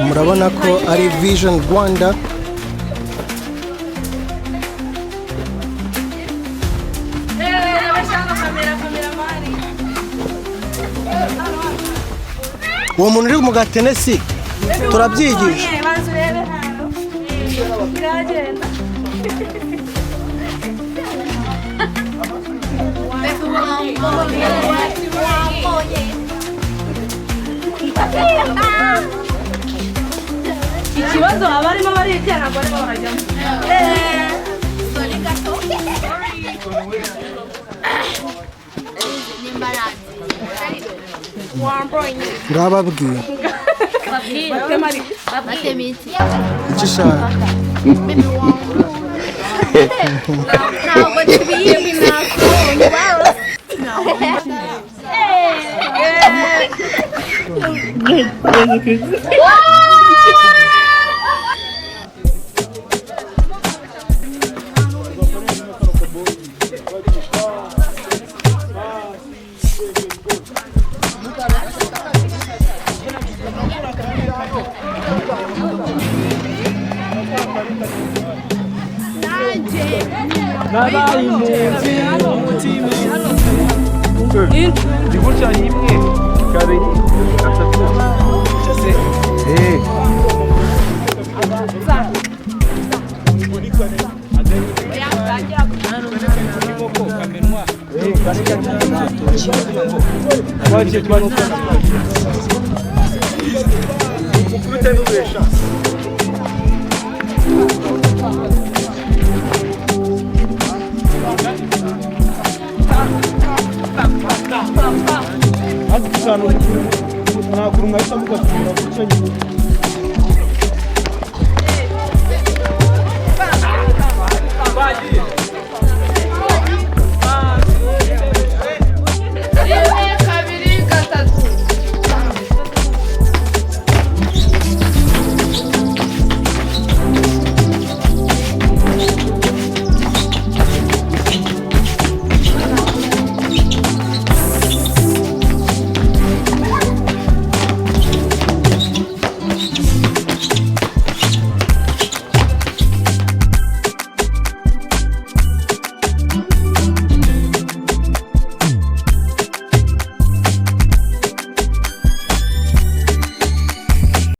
murabona ko ari Vision Rwanda. uwo muntu uri mu gatenesi turabyigisha. ikibazo abarimo barijya ntabwo barimo barajyamo. Ngababwiye icyo ushaka. ntabwo tubizi Di gutya rimwe kabiri gatatu cyose ntabwo mwahita mugafata